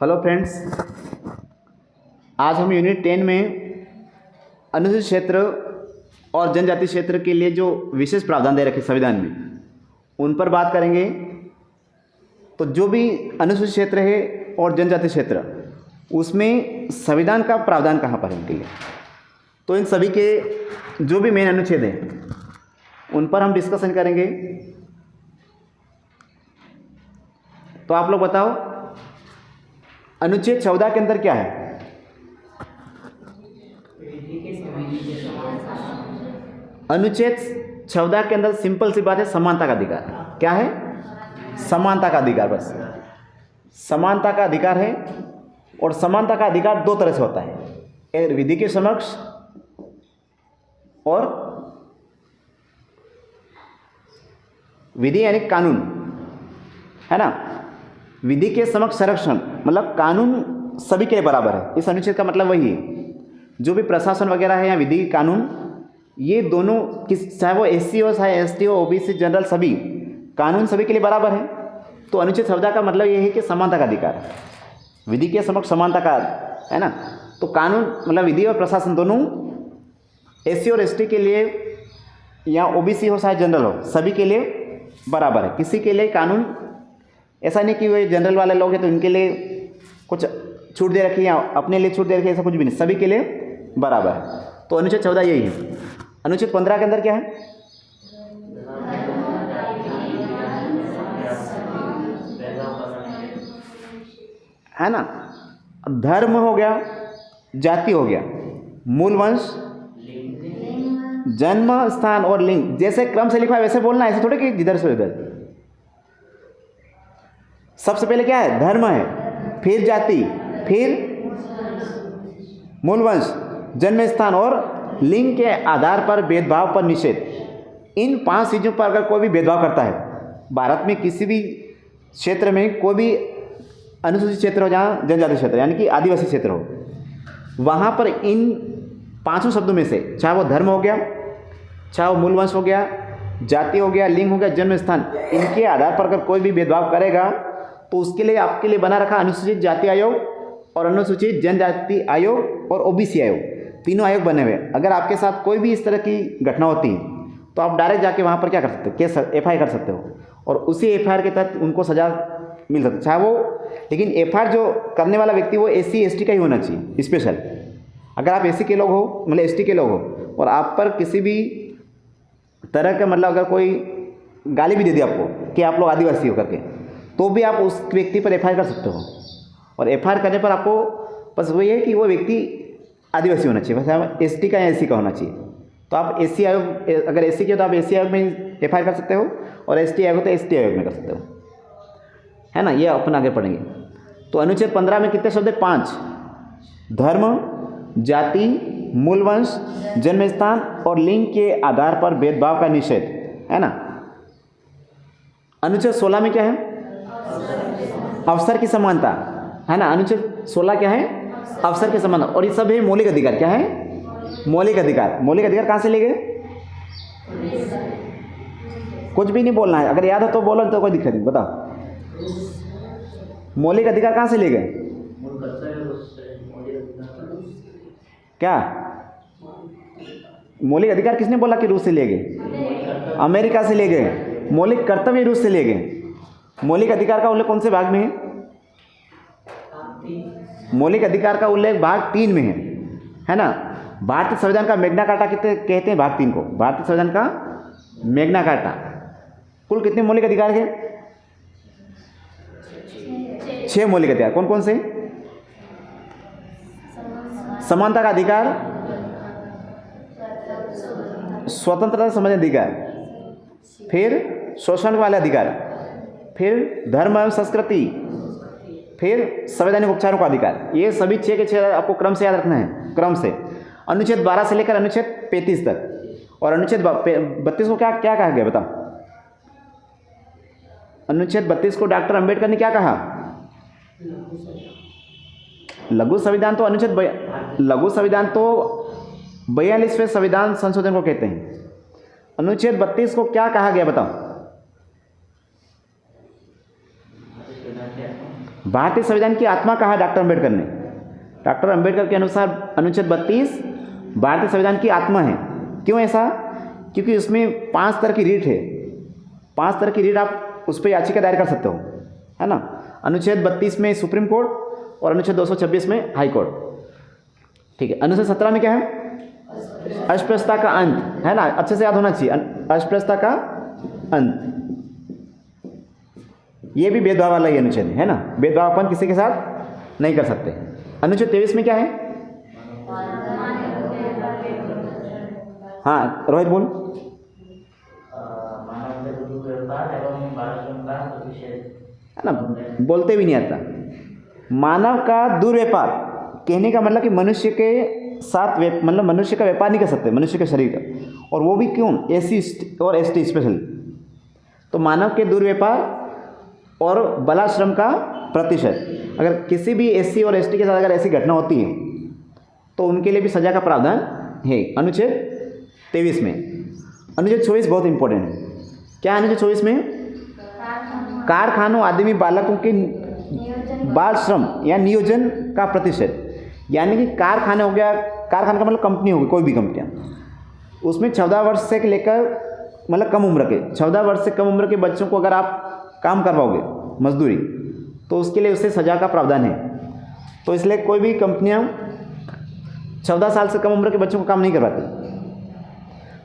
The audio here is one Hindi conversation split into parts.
हेलो फ्रेंड्स, आज हम यूनिट 10 में अनुसूचित क्षेत्र और जनजाति क्षेत्र के लिए जो विशेष प्रावधान दे रखे संविधान में उन पर बात करेंगे। तो जो भी अनुसूचित क्षेत्र है और जनजाति क्षेत्र उसमें संविधान का प्रावधान कहाँ पर है उनके लिए, तो इन सभी के जो भी मेन अनुच्छेद हैं उन पर हम डिस्कशन करेंगे। तो आप लोग बताओ, अनुच्छेद 14 के अंदर क्या है? अनुच्छेद 14 के अंदर सिंपल सी बात है, समानता का अधिकार। क्या है? समानता का अधिकार। बस समानता का अधिकार है। और समानता का अधिकार दो तरह से होता है, एक विधि के समक्ष और विधि यानी कानून, है ना। विधि के समक्ष संरक्षण मतलब कानून सभी के लिए बराबर है। इस अनुच्छेद का मतलब वही है, जो भी प्रशासन वगैरह है या विधि कानून, ये दोनों किस, चाहे वो एससी हो चाहे एसटी हो ओबीसी जनरल, सभी कानून सभी के लिए बराबर है। तो अनुच्छेद 14 का मतलब ये है कि समानता का अधिकार है, विधि के समक्ष समानता का, है ना। तो कानून मतलब विधि और प्रशासन दोनों एससी और एसटी के लिए या ओबीसी हो चाहे जनरल हो सभी के लिए बराबर है। किसी के लिए कानून ऐसा नहीं कि वे जनरल वाले लोग हैं तो इनके लिए कुछ छूट दे रखी है या अपने लिए छूट दे रखी है, ऐसा कुछ भी नहीं, सभी के लिए बराबर है। तो अनुच्छेद 14 यही है। अनुच्छेद 15 के अंदर क्या है? है ना, धर्म हो गया, जाति हो गया, मूल वंश, जन्म स्थान और लिंग। जैसे क्रम से लिखा है वैसे बोलना, ऐसे थोड़े कि इधर से उधर। सबसे पहले क्या है? धर्म है, फिर जाति, फिर मूल वंश, जन्म स्थान और लिंग के आधार पर भेदभाव पर निषेध। इन 5 चीज़ों पर अगर कोई भी भेदभाव करता है, भारत में किसी भी क्षेत्र में कोई भी अनुसूचित क्षेत्र हो, जहाँ जनजाति क्षेत्र यानी कि आदिवासी क्षेत्र हो, वहाँ पर इन 5 शब्दों में से चाहे वो धर्म हो गया, चाहे वो मूल वंश हो गया, जाति हो गया, लिंग हो गया, जन्म स्थान, इनके आधार पर अगर कोई भी भेदभाव करेगा तो उसके लिए आपके लिए बना रखा अनुसूचित जाति आयोग और अनुसूचित जनजाति आयोग और ओबीसी आयोग, तीनों आयोग बने हुए। अगर आपके साथ कोई भी इस तरह की घटना होती है तो आप डायरेक्ट जाके वहाँ पर क्या कर सकते हो? केस एफआईआर कर सकते हो और उसी एफआईआर के तहत उनको सजा मिल सकती है, चाहे वो, लेकिन एफआईआर जो करने वाला व्यक्ति वो एससी एसटी का ही होना चाहिए स्पेशल। अगर आप एससी के लोग हो मतलब एसटी के लोग हो और आप पर किसी भी तरह का मतलब अगर कोई गाली भी दे दी आपको कि आप लोग आदिवासी हो करके, तो भी आप उस व्यक्ति पर एफआईआर कर सकते हो। और एफआईआर करने पर आपको बस वही है कि वो व्यक्ति आदिवासी होना चाहिए, बस एसटी का या एससी का होना चाहिए। तो आप एससी आयोग, अगर एससी के हो तो आप एससी आयोग में एफआईआर कर सकते हो और एसटी आयोग हो तो एसटी आयोग में कर सकते हो, है ना। ये अपन आगे पढ़ेंगे। तो अनुच्छेद 15 में कितने शब्द है? 5। धर्म, जाति, मूल वंश, जन्म स्थान और लिंग के आधार पर भेदभाव का निषेध, है ना। अनुच्छेद 16 में क्या है? अवसर की समानता, है ना। अनुच्छेद 16 क्या है? अवसर की समानता। और ये सब है मौलिक अधिकार। क्या है? मौलिक अधिकार। मौलिक अधिकार कहाँ से ले गए? कुछ भी नहीं बोलना है, अगर याद हो तो बोलो, तो कोई दिक्कत नहीं। बताओ, मौलिक अधिकार कहाँ से ले गए? क्या मौलिक अधिकार किसने बोला कि रूस से ले गए? अमेरिका से ले गए। मौलिक कर्तव्य रूस से ले गए। मौलिक अधिकार का उल्लेख कौन से भाग में है? मौलिक अधिकार का उल्लेख भाग 3 में है ना। भारतीय संविधान का मैग्ना कार्टा कितने कहते हैं? भाग 3 को भारतीय संविधान का मैग्ना कार्टा। कुल कितने मौलिक अधिकार है? 6 मौलिक अधिकार। कौन कौन से? समानता का अधिकार, स्वतंत्रता समझने अधिकार, फिर शोषण वाले अधिकार, फिर धर्म एवं संस्कृति, फिर संवैधानिक उपचारों का अधिकार। ये सभी 6 के 6 आपको क्रम से याद रखना है, क्रम से। अनुच्छेद 12 से लेकर अनुच्छेद 35 तक। और अनुच्छेद 32 को क्या क्या कहा गया बताओ? अनुच्छेद 32 को डॉक्टर अंबेडकर ने क्या कहा? लघु संविधान। तो लघु संविधान तो 42वें संविधान संशोधन को कहते हैं। अनुच्छेद 32 को क्या कहा गया बताओ? भारतीय संविधान की आत्मा कहा है डॉक्टर अम्बेडकर ने? डॉक्टर अम्बेडकर के अनुसार अनुच्छेद 32 भारतीय संविधान की आत्मा है। क्यों ऐसा? क्योंकि उसमें 5 तरह की रीट है। 5 तरह की रीट आप उस पर याचिका दायर कर सकते हो, है ना। अनुच्छेद 32 में सुप्रीम कोर्ट और अनुच्छेद 226 में हाई कोर्ट, ठीक है। अनुच्छेद 17 में क्या है? अस्पृश्यता का अंत, है ना, अच्छे से याद होना चाहिए, अस्पृश्यता का अंत। ये भी भेदभाव वाला ही अनुच्छेद है ना, भेदभाव अपन किसी के साथ नहीं कर सकते। अनुच्छेद 23 में क्या है? हाँ रोहित बोल। है ना, बोलते भी नहीं आता। मानव का दुर्व्यापार कहने का मतलब कि मनुष्य के साथ मतलब मनुष्य का व्यापार नहीं कर सकते, मनुष्य के शरीर का, और वो भी क्यों? एसी और एसटी स्पेशल। तो मानव के दुर्व्यापार और बलाश्रम का प्रतिशत, अगर किसी भी एससी और एसटी के साथ अगर ऐसी घटना होती है तो उनके लिए भी सजा का प्रावधान है अनुच्छेद 23 में। अनुच्छेद 24 बहुत इंपॉर्टेंट है। क्या है अनुच्छेद 24 में? कारखानों आदि में बालकों के बाल श्रम या नियोजन का प्रतिशत, यानी कि कारखाने हो गया, कारखाने का मतलब कंपनी होगी, कोई भी कंपनियाँ, उसमें 14 वर्ष से लेकर मतलब कम उम्र के 14 वर्ष से कम उम्र के बच्चों को अगर आप काम करवाओगे मजदूरी, तो उसके लिए उससे सजा का प्रावधान है। तो इसलिए कोई भी कंपनियां 14 साल से कम उम्र के बच्चों को काम नहीं करवाती।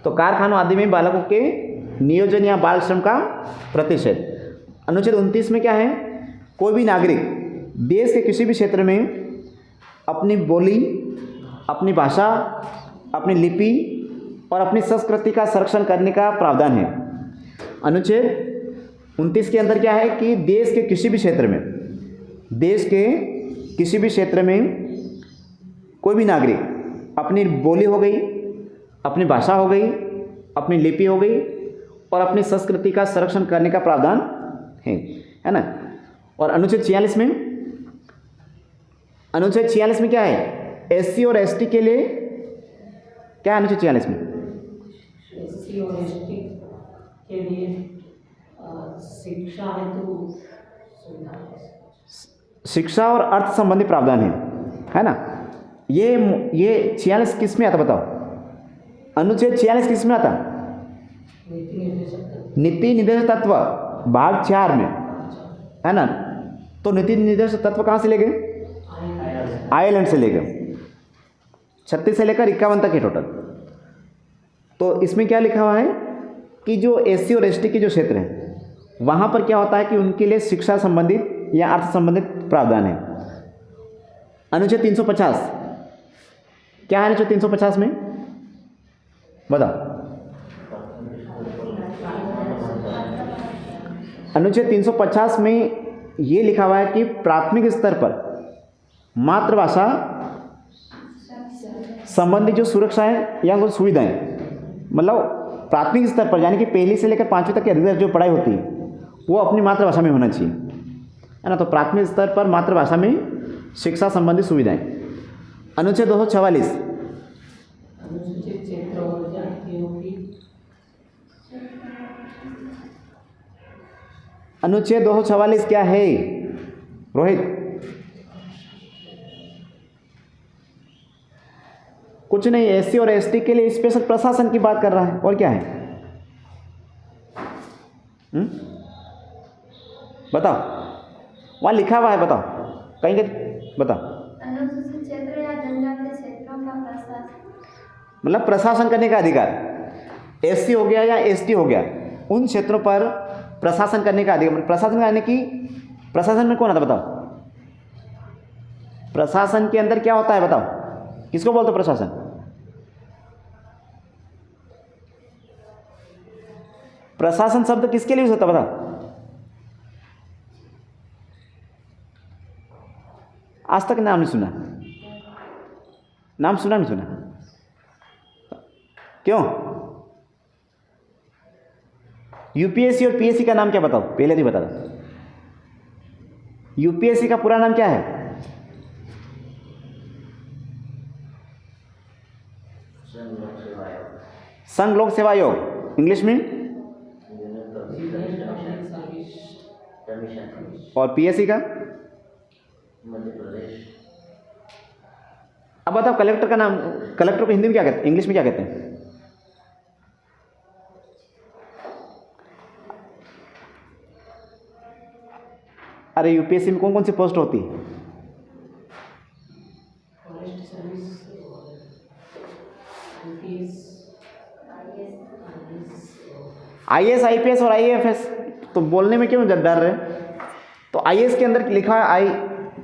तो कारखानों आदि में बालकों के नियोजन या बाल श्रम का प्रतिशत। अनुच्छेद 29 में क्या है? कोई भी नागरिक देश के किसी भी क्षेत्र में अपनी बोली, अपनी भाषा, अपनी लिपि और अपनी संस्कृति का संरक्षण करने का प्रावधान है। अनुच्छेद 29 के अंदर क्या है कि देश के किसी भी क्षेत्र में, देश के किसी भी क्षेत्र में कोई भी नागरिक अपनी बोली हो गई, अपनी भाषा हो गई, अपनी लिपि हो गई और अपनी संस्कृति का संरक्षण करने का प्रावधान है ना। और अनुच्छेद 46 में, अनुच्छेद 46 में क्या है? एससी और एसटी के लिए क्या है अनुच्छेद 46 में? एससी और एसटी के लिए शिक्षा हेतु शिक्षा और अर्थ संबंधी प्रावधान है ना। ये 46 किस में आता बताओ? अनुच्छेद 46 किस में आता? नीति निर्देशक तत्व भाग 4 में, है ना। तो नीति निर्देशक तत्व कहाँ से ले गए? आयरलैंड से ले गए। 36 से लेकर 51 तक है टोटल। तो इसमें क्या लिखा हुआ है कि जो एससी और एसटी के जो क्षेत्र हैं वहाँ पर क्या होता है कि उनके लिए शिक्षा संबंधित या अर्थ संबंधित प्रावधान है। अनुच्छेद 350 क्या है? अनुच्छेद 350 में बताओ। अनुच्छेद 350 में ये लिखा हुआ है कि प्राथमिक स्तर पर मातृभाषा संबंधी जो सुरक्षा है या जो सुविधाएं, मतलब प्राथमिक स्तर पर यानी कि पहली से लेकर 5वीं तक की अधिकतर जो पढ़ाई होती है वो अपनी मातृभाषा में होना चाहिए, है ना। तो प्राथमिक स्तर पर मातृभाषा में शिक्षा संबंधी सुविधाएं। अनुच्छेद 244 अनुसूचित क्षेत्र और जातियों की, अनुच्छेद 244 क्या है रोहित? कुछ नहीं, एससी और एसटी के लिए स्पेशल प्रशासन की बात कर रहा है, और क्या है? बताओ, वहाँ लिखा हुआ है, बताओ कहीं के, बताओ। अनुसूचित क्षेत्र या जनजातीय क्षेत्रों का प्रशासन, मतलब प्रशासन करने का अधिकार। एससी हो गया या एसटी हो गया, उन क्षेत्रों पर प्रशासन करने का अधिकार। प्रशासन यानी कि प्रशासन में कौन आता बताओ? प्रशासन के अंदर क्या होता है बताओ? किसको बोलते हो प्रशासन? प्रशासन शब्द किसके लिए यूज होता है बताओ? आज तक नाम नहीं सुना, नाम सुना नहीं सुना? क्यों? यूपीएससी और पीएससी का नाम क्या बताओ? पहले नहीं बता दो। यूपीएससी का पूरा नाम क्या है? संघ लोक सेवा आयोग, इंग्लिश में। और पीएससी का मध्य प्रदेश। अब बताओ कलेक्टर का नाम, कलेक्टर को हिंदी में क्या कहते हैं, इंग्लिश में क्या कहते हैं? अरे यूपीएससी में कौन कौन सी पोस्ट होती है? Forest service, IPS, IAS, IPS और आईएएफएस। तो बोलने में क्यों डर रहे हैं? तो आईएएस के अंदर लिखा है आई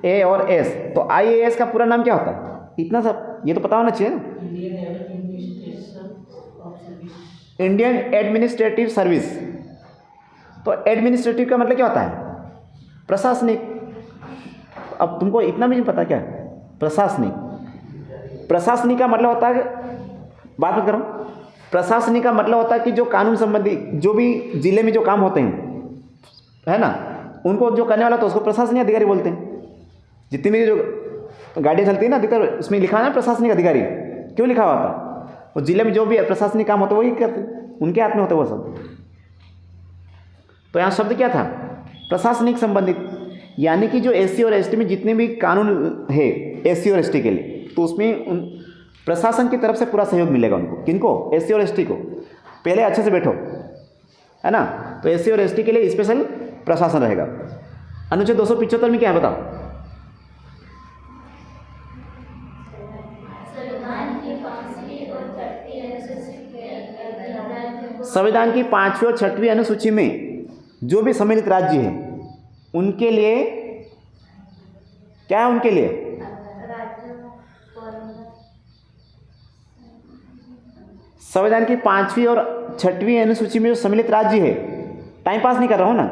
ए और एस, तो आईएएस का पूरा नाम क्या होता है? इतना सब ये तो पता होना चाहिए ना। Indian administration Indian administrative of service. Service. तो एडमिनिस्ट्रेटिव का मतलब क्या होता है? प्रशासनिक। अब तुमको इतना भी नहीं पता क्या है प्रशासनिक? प्रशासनिक का मतलब होता है, बात मत करो, प्रशासनिक का मतलब होता है कि जो कानून संबंधी जो भी जिले में जो काम होते हैं, है ना, उनको जो करने वाला तो उसको प्रशासनिक अधिकारी बोलते हैं। जितनी भी जो गाड़ियाँ चलती है ना, अधिकतर उसमें लिखा है ना प्रशासनिक अधिकारी। क्यों लिखा हुआ था? वो जिले में जो भी प्रशासनिक काम होता है वही करते, उनके हाथ में होता है वो सब। तो यहाँ शब्द क्या था? प्रशासनिक संबंधित। यानी कि जो एससी और एसटी में जितने भी कानून है एससी और एसटी के लिए, तो उसमें उन प्रशासन की तरफ से पूरा सहयोग मिलेगा उनको। किनको? एससी और एसटी को। पहले अच्छे से बैठो, है ना। तो एससी और एसटी के लिए स्पेशल प्रशासन रहेगा। अनुच्छेद 275 में क्या है बताओ? संविधान की 5वीं और 6वीं अनुसूची में जो भी सम्मिलित राज्य हैं उनके लिए क्या है? उनके लिए संविधान की 5वीं और 6वीं अनुसूची में जो सम्मिलित राज्य है, टाइम पास नहीं कर रहा हूं ना,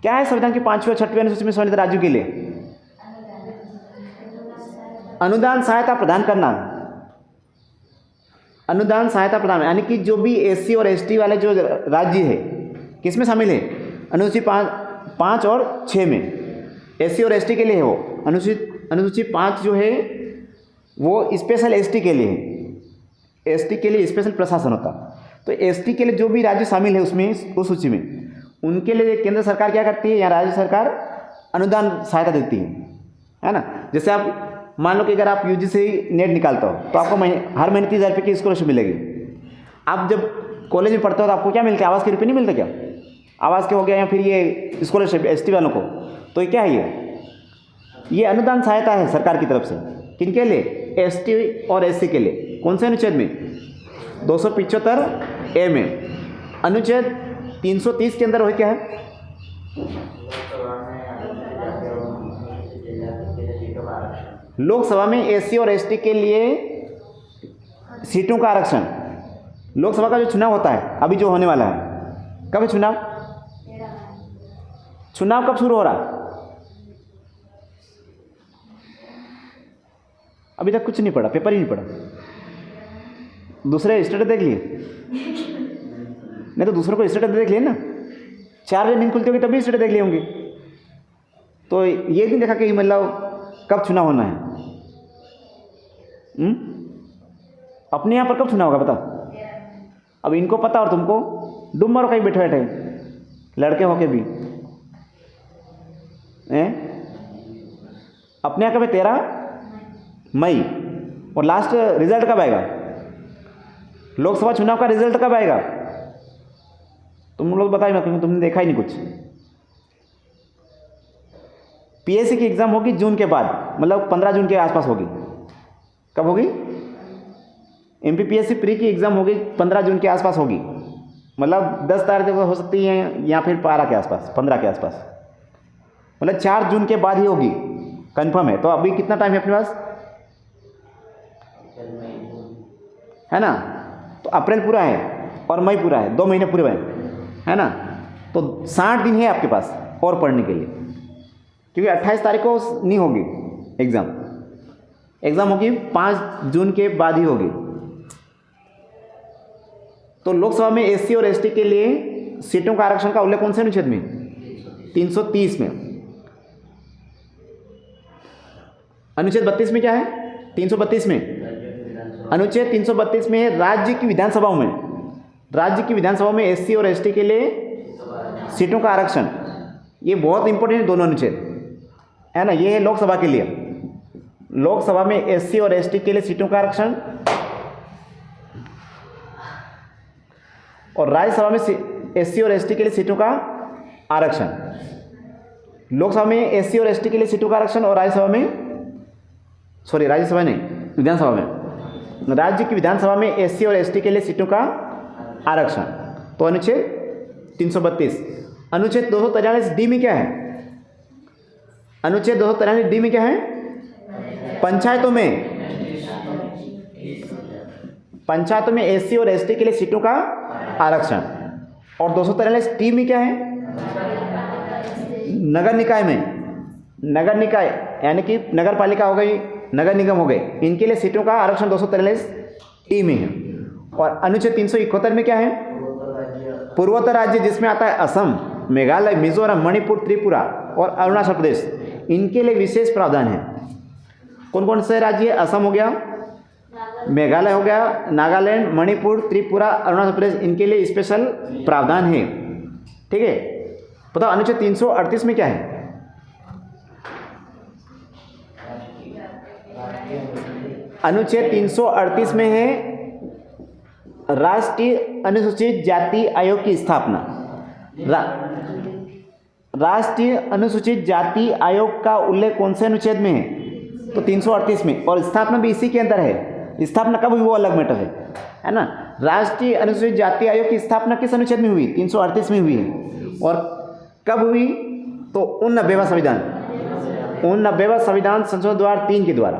क्या है संविधान की 5वीं और 6वीं अनुसूची में सम्मिलित राज्यों के लिए? अनुदान सहायता प्रदान करना। अनुदान सहायता प्रदान, यानी कि जो भी एससी और एसटी वाले जो राज्य है किस में शामिल है? अनुसूची 5 और 6 में एससी और एसटी के लिए है वो। अनुसूची 5 जो है वो स्पेशल एसटी के लिए है। एसटी के लिए स्पेशल प्रशासन होता। तो एसटी के लिए जो भी राज्य शामिल है उसमें, उस सूची में, उनके लिए केंद्र सरकार क्या करती है या राज्य सरकार अनुदान सहायता देती है ना। जैसे आप मान लो कि अगर आप यूजीसी नेट निकालते हो तो आपको हर महीने 30,000 रुपये की स्कॉलरशिप मिलेगी। आप जब कॉलेज में पढ़ते हो तो आपको क्या मिलता है? आवास के रुपये नहीं मिलते क्या? आवास के हो गया, या फिर ये स्कॉलरशिप एसटी वालों को। तो ये क्या है? ये अनुदान सहायता है सरकार की तरफ से। किनके लिए? एसटी और एससी के लिए। कौन से अनुच्छेद में? 275 ए में। अनुच्छेद 330 के अंदर वही क्या है? लोकसभा में एससी और एसटी के लिए सीटों का आरक्षण। लोकसभा का जो चुनाव होता है अभी जो होने वाला है, कब है चुनाव? चुनाव कब शुरू हो रहा? अभी तक कुछ नहीं पढ़ा, पेपर ही नहीं पढ़ा। दूसरे स्टेटस देख लिए? नहीं तो दूसरों को स्टेटस देख लिए ना। 4 बजे नींद खुलती होगी तभी स्टेटस देख लिए होंगे। तो ये नहीं देखा कि मतलब कब चुनाव होना है। अपने यहाँ पर कब चुनाव होगा बता? अब इनको पता और तुमको डूब मारो कहीं बैठे बैठे, लड़के होके भी। अपने यहाँ कब है? 13 मई। और लास्ट रिजल्ट कब आएगा? लोकसभा चुनाव का रिजल्ट कब आएगा? तुम लोग बताइए ना, क्योंकि तुमने देखा ही नहीं कुछ। पीएससी की एग्ज़ाम होगी जून के बाद, मतलब 15 जून के आसपास होगी। कब होगी? एमपीपीएससी प्री की एग्ज़ाम होगी 15 जून के आसपास होगी, मतलब 10 तारीख हो सकती है या फिर 12 के आसपास, 15 के आसपास, मतलब 4 जून के बाद ही होगी, कंफर्म है। तो अभी कितना टाइम है अपने पास? है ना। तो अप्रैल पूरा है और मई पूरा है, 2 महीने पूरे हुए है ना। तो 60 दिन है आपके पास और पढ़ने के लिए, क्योंकि 28 तारीख को नहीं होगी एग्ज़ाम। एग्ज़ाम होगी 5 जून के बाद ही होगी। तो लोकसभा में एससी और एसटी के लिए सीटों का आरक्षण का उल्लेख कौन से अनुच्छेद में? 330 में। अनुच्छेद 32 में क्या है? 332 में अनुच्छेद 332 में राज्य की विधानसभाओं में, राज्य की विधानसभाओं में एससी और एसटी के लिए सीटों का आरक्षण। ये बहुत इंपॉर्टेंट है दोनों अनुच्छेद, है ना। ये है लोकसभा के लिए, लोकसभा में एससी और एसटी के लिए सीटों का आरक्षण, और राज्यसभा में एससी और एसटी के लिए सीटों का आरक्षण। लोकसभा में एससी और एसटी के लिए सीटों का आरक्षण, और राज्यसभा नहीं, विधानसभा में, राज्य की विधानसभा में एससी और एसटी के लिए सीटों का आरक्षण। तो अनुच्छेद 332। अनुच्छेद 243 डी में क्या है? अनुच्छेद 243 डी में क्या है? पंचायतों में एससी और एसटी के लिए सीटों का आरक्षण। और 243 टी में क्या है? नगर निकाय में, नगर निकाय यानी कि नगर पालिका हो गई, नगर निगम हो गए, इनके लिए सीटों का आरक्षण 243 टी में है। और अनुच्छेद 371 में क्या है? पूर्वोत्तर राज्य, जिसमें आता है असम, मेघालय, मिजोरम, मणिपुर, त्रिपुरा और अरुणाचल प्रदेश, इनके लिए विशेष प्रावधान है। कौन कौन से राज्य? असम हो गया, मेघालय हो गया, नागालैंड, मणिपुर, त्रिपुरा, अरुणाचल प्रदेश, इनके लिए स्पेशल प्रावधान है। ठीक है, बताओ अनुच्छेद 338 में क्या है? अनुच्छेद 338 में है राष्ट्रीय अनुसूचित जाति आयोग की स्थापना। राष्ट्रीय अनुसूचित जाति आयोग का उल्लेख कौन से अनुच्छेद में है? तो 338 में, और स्थापना भी इसी के अंदर है। स्थापना कब हुई वो अलग मैटर है ना। राष्ट्रीय अनुसूचित जाति आयोग की स्थापना किस अनुच्छेद में हुई? 338 में हुई है। और कब हुई? तो 89वां संविधान संशोधन द्वारा 3 के द्वारा,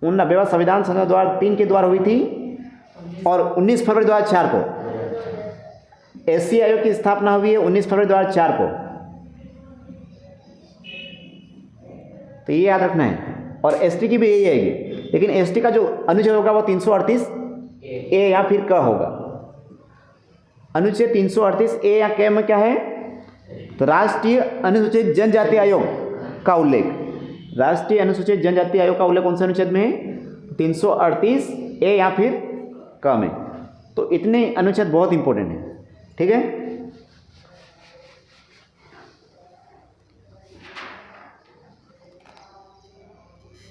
89वां संविधान संशोधन द्वारा 3 के द्वारा हुई थी। और 19 फरवरी 2004 को एससी आयोग की स्थापना हुई है, 19 फरवरी 2004 को। तो ये याद रखना है। और एसटी की भी यही आएगी, लेकिन एसटी का जो अनुच्छेद होगा वो 338 ए या फिर क होगा। अनुच्छेद 338 ए या क में क्या है? तो राष्ट्रीय अनुसूचित जनजाति आयोग का उल्लेख, राष्ट्रीय अनुसूचित जनजाति आयोग का उल्लेख कौन से अनुच्छेद में है? 338 ए या फिर क में। तो इतने अनुच्छेद बहुत इंपॉर्टेंट है। ठीक है।